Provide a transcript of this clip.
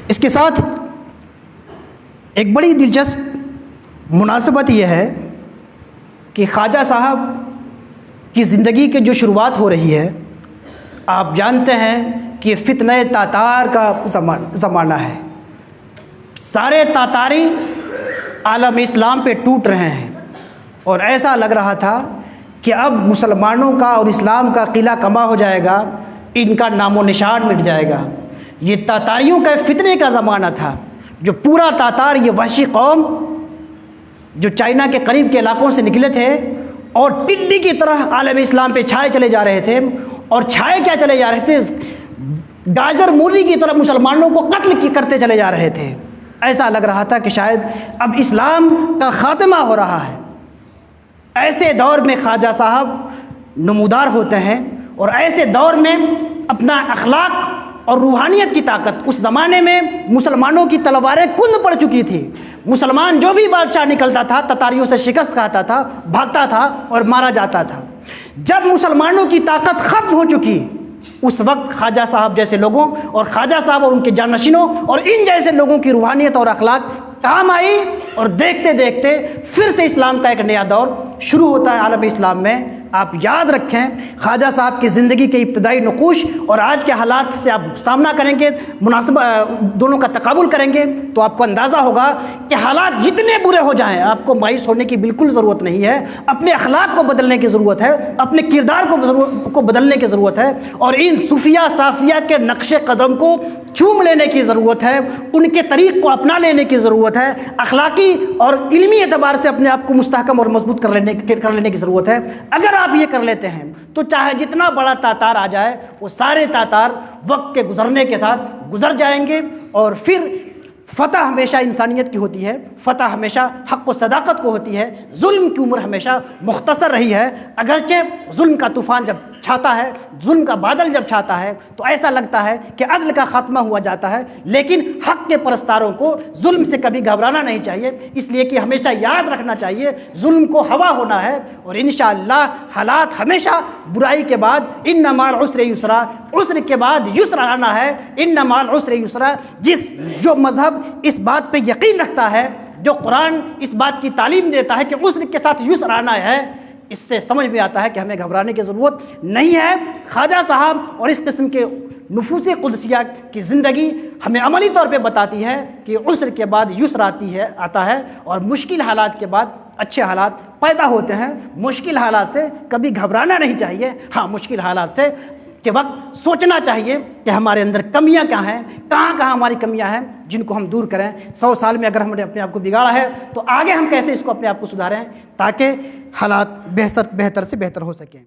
اس کے ساتھ ایک بڑی دلچسپ مناسبت یہ ہے کہ خواجہ صاحب کی زندگی کی جو شروعات ہو رہی ہے، آپ جانتے ہیں کہ فتنہ تاتار کا زمانہ ہے۔ سارے تاتاری عالم اسلام پہ ٹوٹ رہے ہیں اور ایسا لگ رہا تھا کہ اب مسلمانوں کا اور اسلام کا قلعہ کما ہو جائے گا، ان کا نام و نشان مٹ جائے گا۔ یہ تاتاریوں کا فتنے کا زمانہ تھا، جو پورا تاتار، یہ وحشی قوم جو چائنا کے قریب کے علاقوں سے نکلے تھے اور ٹڈی کی طرح عالم اسلام پہ چھائے چلے جا رہے تھے، اور چھائے کیا چلے جا رہے تھے، گاجر مولی کی طرح مسلمانوں کو قتل کرتے چلے جا رہے تھے۔ ایسا لگ رہا تھا کہ شاید اب اسلام کا خاتمہ ہو رہا ہے۔ ایسے دور میں خواجہ صاحب نمودار ہوتے ہیں، اور ایسے دور میں اپنا اخلاق اور روحانیت کی طاقت، اس زمانے میں مسلمانوں کی تلواریں کند پڑ چکی تھی۔ مسلمان جو بھی بادشاہ نکلتا تھا تتاریوں سے شکست کھاتا تھا، بھاگتا تھا اور مارا جاتا تھا۔ جب مسلمانوں کی طاقت ختم ہو چکی، اس وقت خواجہ صاحب جیسے لوگوں اور خواجہ صاحب اور ان کے جانشینوں اور ان جیسے لوگوں کی روحانیت اور اخلاق کام آئی، اور دیکھتے دیکھتے پھر سے اسلام کا ایک نیا دور شروع ہوتا ہے عالم اسلام میں۔ آپ یاد رکھیں، خواجہ صاحب کی زندگی کے ابتدائی نقوش اور آج کے حالات سے آپ سامنا کریں گے، دونوں کا تقابل کریں گے، تو آپ کو اندازہ ہوگا کہ حالات جتنے برے ہو جائیں آپ کو مایوس ہونے کی بالکل ضرورت نہیں ہے۔ اپنے اخلاق کو بدلنے کی ضرورت ہے، اپنے کردار کو بدلنے کی ضرورت ہے، اور ان صوفیہ صافیہ کے نقش قدم کو چوم لینے کی ضرورت ہے، ان کے طریق کو اپنا لینے کی ضرورت ہے، اخلاقی اور علمی اعتبار سے اپنے آپ کو مستحکم اور مضبوط کر لینے کی ضرورت ہے۔ اگر آپ یہ کر لیتے ہیں تو چاہے جتنا بڑا تاتار آ جائے، وہ سارے تاتار وقت کے گزرنے کے ساتھ گزر جائیں گے، اور پھر فتح ہمیشہ انسانیت کی ہوتی ہے، فتح ہمیشہ حق و صداقت کو ہوتی ہے۔ ظلم کی عمر ہمیشہ مختصر رہی ہے، اگرچہ ظلم کا طوفان جب چھاتا ہے، ظلم کا بادل جب چھاتا ہے تو ایسا لگتا ہے کہ عدل کا خاتمہ ہوا جاتا ہے، لیکن حق کے پرستاروں کو ظلم سے کبھی گھبرانا نہیں چاہیے، اس لیے کہ ہمیشہ یاد رکھنا چاہیے ظلم کو ہوا ہونا ہے، اور انشاءاللہ حالات ہمیشہ برائی کے بعد ان مع العسر یسرا، عسر کے بعد یسر آنا ہے، ان مع العسر یسرا۔ جو مذہب اس بات پہ یقین رکھتا ہے، جو قرآن اس بات کی تعلیم دیتا ہے کہ عسر کے ساتھ یسر آنا ہے، اس سے سمجھ میں آتا ہے کہ ہمیں گھبرانے کی ضرورت نہیں ہے۔ خواجہ صاحب اور اس قسم کے نفوس قدسیہ کی زندگی ہمیں عملی طور پہ بتاتی ہے کہ عسر کے بعد یسر آتا ہے، اور مشکل حالات کے بعد اچھے حالات پیدا ہوتے ہیں۔ مشکل حالات سے کبھی گھبرانا نہیں چاہیے، ہاں مشکل حالات سے کے وقت سوچنا چاہیے کہ ہمارے اندر کمیاں کیا ہیں، کہاں ہماری کمیاں ہیں جن کو ہم دور کریں۔ 100 سال میں اگر ہم نے اپنے آپ کو بگاڑا ہے تو آگے ہم کیسے اس کو اپنے آپ کو سدھاریں تاکہ حالات بہتر سے بہتر ہو سکیں۔